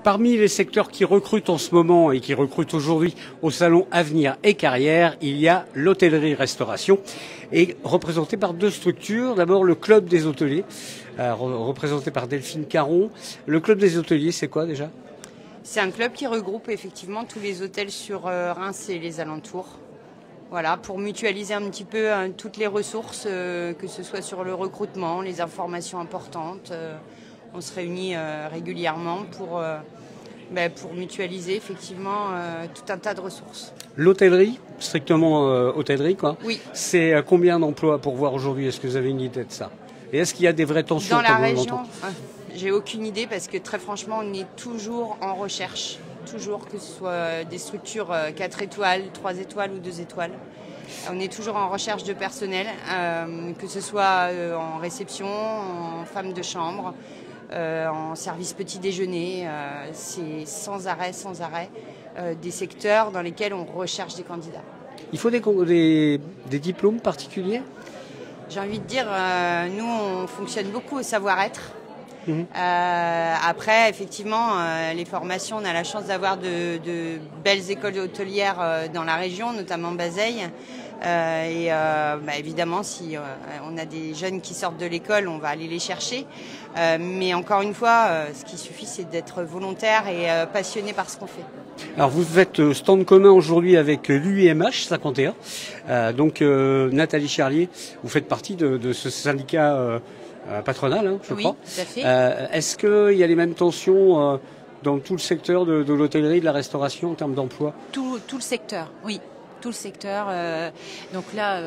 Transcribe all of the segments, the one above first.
Parmi les secteurs qui recrutent en ce moment et qui recrutent aujourd'hui au salon Avenir et Carrière, il y a l'hôtellerie-restauration, et représenté par deux structures. D'abord le Club des hôteliers, représenté par Delphine Caron. Le Club des hôteliers, c'est quoi déjà? C'est un club qui regroupe effectivement tous les hôtels sur Reims et les alentours. Voilà, pour mutualiser un petit peu toutes les ressources, que ce soit sur le recrutement, les informations importantes. On se réunit régulièrement pour mutualiser effectivement tout un tas de ressources. L'hôtellerie, strictement hôtellerie, quoi. Oui. C'est combien d'emplois pour voir aujourd'hui? Est-ce que vous avez une idée de ça? Et est-ce qu'il y a des vraies tensions dans la comme on région? l'entend? J'ai aucune idée parce que très franchement, on est toujours en recherche. Toujours, que ce soit des structures 4 étoiles, 3 étoiles ou 2 étoiles. On est toujours en recherche de personnel, que ce soit en réception, en femme de chambre, en service petit déjeuner. C'est sans arrêt des secteurs dans lesquels on recherche des candidats. Il faut des diplômes particuliers? J'ai envie de dire, nous on fonctionne beaucoup au savoir-être. Après, effectivement, les formations, on a la chance d'avoir de belles écoles hôtelières dans la région, notamment Bazeilles. Évidemment, si on a des jeunes qui sortent de l'école, on va aller les chercher. Mais encore une fois, ce qui suffit, c'est d'être volontaire et passionné par ce qu'on fait. Alors vous faites stand commun aujourd'hui avec l'UIMH 51. Nathalie Charlier, vous faites partie de ce syndicat patronal, hein, je crois. Oui, tout à fait. Est-ce qu'il y a les mêmes tensions dans tout le secteur de l'hôtellerie, de la restauration en termes d'emploi? Tout le secteur, oui. Tout le secteur. Donc là,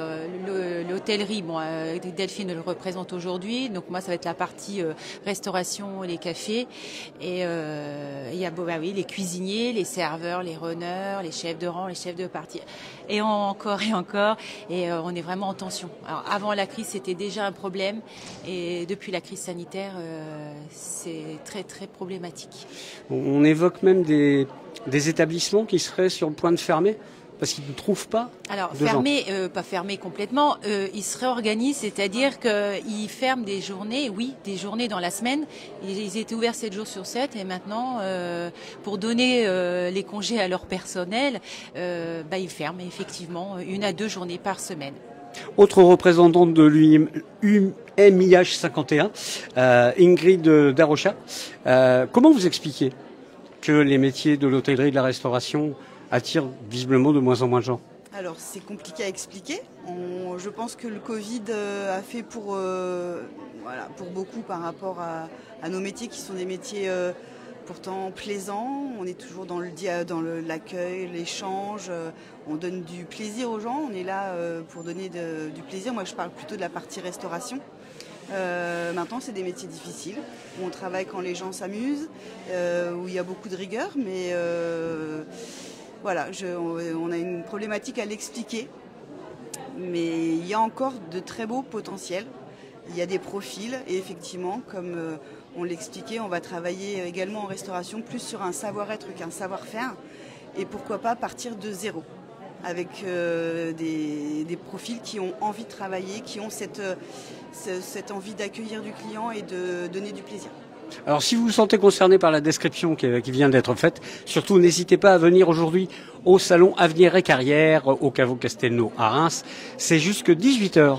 l'hôtellerie, Delphine le représente aujourd'hui. Donc moi, ça va être la partie restauration, les cafés. Et il y a les cuisiniers, les serveurs, les runners, les chefs de rang, les chefs de partie. Et encore. Et on est vraiment en tension. Alors avant la crise, c'était déjà un problème. Et depuis la crise sanitaire, c'est très, très problématique. On évoque même des établissements qui seraient sur le point de fermer parce qu'ils ne trouvent pas. Alors fermés, pas fermés complètement, ils se réorganisent, c'est-à-dire qu'ils ferment des journées, des journées dans la semaine. Ils étaient ouverts 7 jours sur 7 et maintenant, pour donner les congés à leur personnel, ils ferment effectivement 1 à 2 journées par semaine. Autre représentante de l'UMIH 51, Ingrid Darrocha. Comment vous expliquez que les métiers de l'hôtellerie et de la restauration attirent visiblement de moins en moins de gens? Alors c'est compliqué à expliquer. Je pense que le Covid a fait pour beaucoup par rapport à nos métiers qui sont des métiers pourtant plaisants. On est toujours dans l'accueil, l'échange. On donne du plaisir aux gens. On est là pour donner du plaisir. Moi je parle plutôt de la partie restauration. Maintenant, c'est des métiers difficiles, où on travaille quand les gens s'amusent, où il y a beaucoup de rigueur, mais on a une problématique à l'expliquer. Mais il y a encore de très beaux potentiels. Il y a des profils, et effectivement, comme on l'expliquait, on va travailler également en restauration plus sur un savoir-être qu'un savoir-faire, et pourquoi pas partir de zéro, avec des profils qui ont envie de travailler, qui ont cette envie d'accueillir du client et de donner du plaisir. Alors si vous vous sentez concerné par la description qui vient d'être faite, surtout n'hésitez pas à venir aujourd'hui au salon Avenir et Carrière au Caveau Castelnau à Reims. C'est jusque 18h.